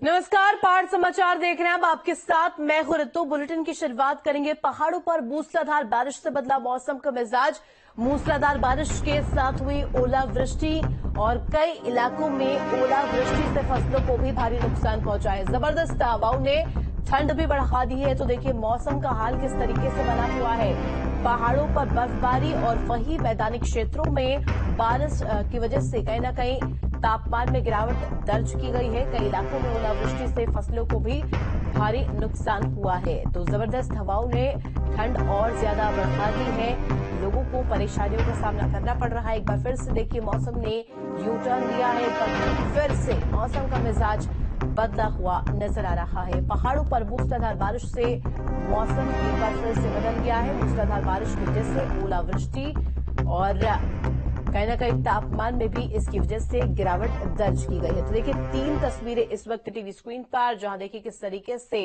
नमस्कार, पहाड़ समाचार देख रहे हैं। अब आपके साथ मैं हूं ऋतु। बुलेटिन की शुरुआत करेंगे। पहाड़ों पर मूसलाधार बारिश से बदला मौसम का मिजाज। मूसलाधार बारिश के साथ हुई ओलावृष्टि और कई इलाकों में ओलावृष्टि से फसलों को भी भारी नुकसान पहुंचा है। जबरदस्त हवाओं ने ठंड भी बढ़ा दी है। तो देखिए मौसम का हाल किस तरीके से बना हुआ है। पहाड़ों पर बर्फबारी और वहीं मैदानी क्षेत्रों में बारिश की वजह से कहीं न कहीं तापमान में गिरावट दर्ज की गई है। कई इलाकों में ओलावृष्टि से फसलों को भी भारी नुकसान हुआ है। तो जबरदस्त हवाओं ने ठंड और ज्यादा बढ़ा दी है। लोगों को परेशानियों का सामना करना पड़ रहा है। एक बार फिर से देखिए मौसम ने यू टर्न लिया है। एक बार फिर से मौसम का मिजाज बदला हुआ नजर आ रहा है। पहाड़ों पर मूसलाधार बारिश से मौसम एक बार फिर से बदल गया है। मूसलाधार बारिश की वजह से ओलावृष्टि और कहीं न कहीं तापमान में भी इसकी वजह से गिरावट दर्ज की गई है। तो देखिए 3 तस्वीरें इस वक्त टीवी स्क्रीन पर, जहां देखिए किस तरीके से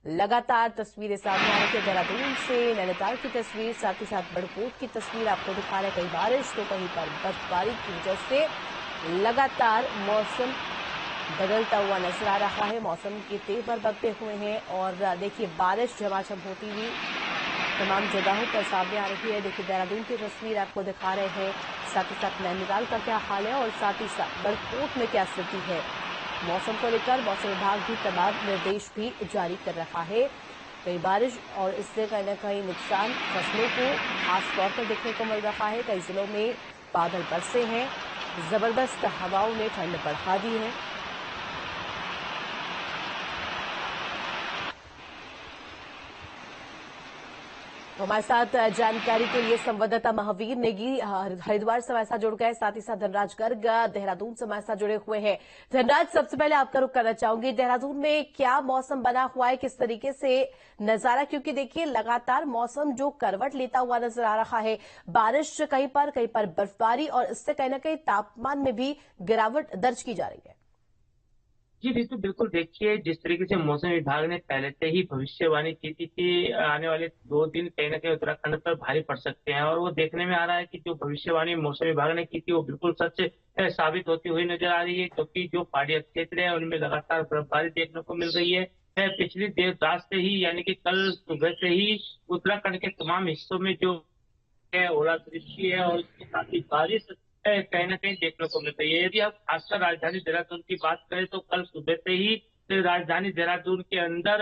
लगातार तस्वीरें सामने आ रही है। देहरादून से नैनीताल की तस्वीर, साथ ही साथ बड़कोट की तस्वीर आपको दिखा रहे। कहीं बारिश तो कहीं पर बर्फबारी की वजह से लगातार मौसम बदलता हुआ नजर आ रहा है। मौसम के तेवर बदले हुए हैं और देखिए बारिश झमाझम होती हुई तमाम जगहों पर सामने आ रही है। देखिए देहरादून की तस्वीर आपको दिखा रहे हैं, साथ ही साथ नैनीताल का क्या हाल है और साथ ही साथ बड़कोट में क्या स्थिति है। मौसम को लेकर मौसम विभाग भी तमाम निर्देश भी जारी कर रहा है। कई बारिश और इससे कहीं न कहीं नुकसान फसलों को खासतौर पर देखने को मिल रहा है। कई जिलों में बादल बरसे हैं। जबरदस्त हवाओं ने ठंड बढ़ा दी है। तो हमारे साथ जानकारी के लिए संवाददाता महावीर नेगी हरिद्वार से हमारे साथ जुड़ गए, साथ ही साथ धनराज गर्ग देहरादून से हमारे साथ जुड़े हुए हैं। धनराज, सबसे पहले आपका रुख करना चाहूंगी, देहरादून में क्या मौसम बना हुआ है, किस तरीके से नजारा, क्योंकि देखिए लगातार मौसम जो करवट लेता हुआ नजर आ रहा है। बारिश कहीं पर बर्फबारी और इससे कहीं ना कहीं तापमान में भी गिरावट दर्ज की जा रही है। जी, बिल्कुल, बिल्कुल। देखिए, जिस तरीके से मौसम विभाग ने पहले से ही भविष्यवाणी की थी कि आने वाले 2 दिन कहीं न कहीं उत्तराखंड पर भारी पड़ सकते हैं और वो देखने में आ रहा है कि जो भविष्यवाणी मौसम विभाग ने की थी, वो बिल्कुल सच साबित होती हुई नज़र आ रही है, क्योंकि जो पहाड़ी क्षेत्र है, उनमें लगातार बर्फबारी देखने को मिल रही है। पिछली देर रात से ही, यानी कि कल सुबह से ही उत्तराखंड के तमाम हिस्सों में जो है ओलावृष्टि है और इसके साथ ही बारिश कहीं न कहीं देखने को मिल रही है। यदि आप खासकर राजधानी देहरादून की बात करें तो कल सुबह से ही राजधानी देहरादून के अंदर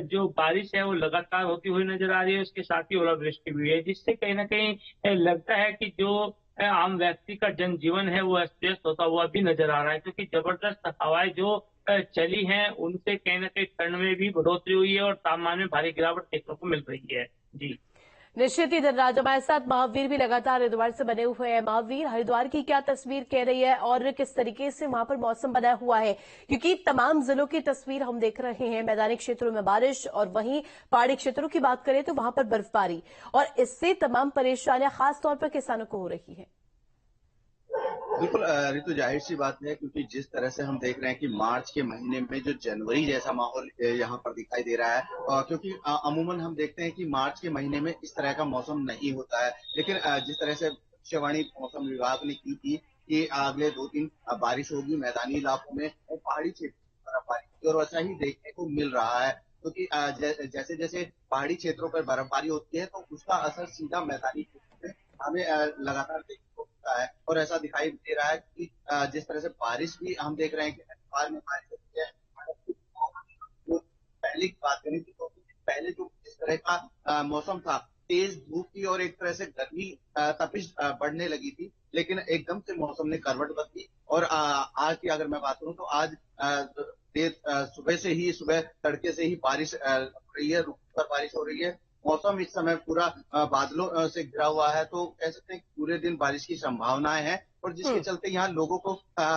जो बारिश है वो लगातार होती हुई नजर आ रही है। उसके साथ ही ओलावृष्टि भी है, जिससे कहीं न कहीं लगता है कि जो आम व्यक्ति का जनजीवन है वो अस्त-व्यस्त होता हुआ भी नजर आ रहा है, क्योंकि जबरदस्त हवाएं जो चली हैं उनसे कहीं न कहीं ठंड में भी बढ़ोतरी हुई है और तापमान में भारी गिरावट देखने को मिल रही है। जी। निश्चित ही धनराज, हमारे साथ महावीर भी लगातार हरिद्वार से बने हुए हैं। महावीर, हरिद्वार की क्या तस्वीर कह रही है और किस तरीके से वहां पर मौसम बना हुआ है, क्योंकि तमाम जिलों की तस्वीर हम देख रहे हैं। मैदानी क्षेत्रों में बारिश और वहीं पहाड़ी क्षेत्रों की बात करें तो वहां पर बर्फबारी और इससे तमाम परेशानियां खासतौर पर किसानों को हो रही है। बिल्कुल ऋतु, जाहिर सी बात है, क्योंकि जिस तरह से हम देख रहे हैं कि मार्च के महीने में जो जनवरी जैसा माहौल यहाँ पर दिखाई दे रहा है, क्योंकि अमूमन हम देखते हैं कि मार्च के महीने में इस तरह का मौसम नहीं होता है। लेकिन जिस तरह से भविष्यवाणी मौसम विभाग ने की थी कि अगले 2 दिन बारिश होगी मैदानी इलाकों में और पहाड़ी क्षेत्र में बर्फबारी होगी, और वैसा ही देखने को मिल रहा है, क्योंकि जैसे जैसे पहाड़ी क्षेत्रों पर बर्फबारी होती है तो उसका असर सीधा मैदानी क्षेत्र में हमें लगातार देखने को है। और ऐसा दिखाई दे रहा है कि जिस तरह से बारिश भी हम देख रहे हैं कि हरिद्वार में बारिश होती है। तो पहले की बात करें तो पहले जो इस तरह का मौसम था, तेज धूप की और एक तरह से गर्मी तपिश बढ़ने लगी थी, लेकिन एकदम से मौसम ने करवट बदली और आज की अगर मैं बात करूं तो आज देर सुबह तड़के से ही बारिश हो रही है, रुक कर बारिश हो रही है। मौसम इस समय पूरा बादलों से घिरा हुआ है, तो कह सकते हैं कि पूरे दिन बारिश की संभावनाएं हैं और जिसके चलते यहाँ लोगों को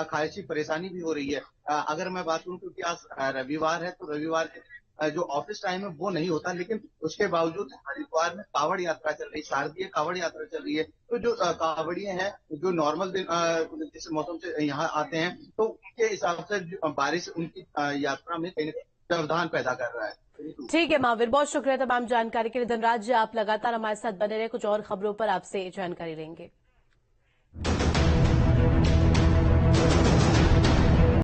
खासी परेशानी भी हो रही है। अगर मैं बात करूं, क्योंकि आज रविवार है, तो रविवार के जो ऑफिस टाइम है वो नहीं होता, लेकिन उसके बावजूद हरिद्वार में कावड़ यात्रा चल रही, शारदीय कावड़ यात्रा चल रही है। तो जो कावड़िए हैं, जो नॉर्मल दिन जिस मौसम से यहाँ आते हैं, तो उनके हिसाब से बारिश उनकी यात्रा में कहीं ना कहीं व्यवधान पैदा कर रहा है। ठीक है महावीर, बहुत शुक्रिया तमाम जानकारी के लिए। धनराज, आप लगातार हमारे साथ बने रहे, कुछ और खबरों पर आपसे जानकारी लेंगे।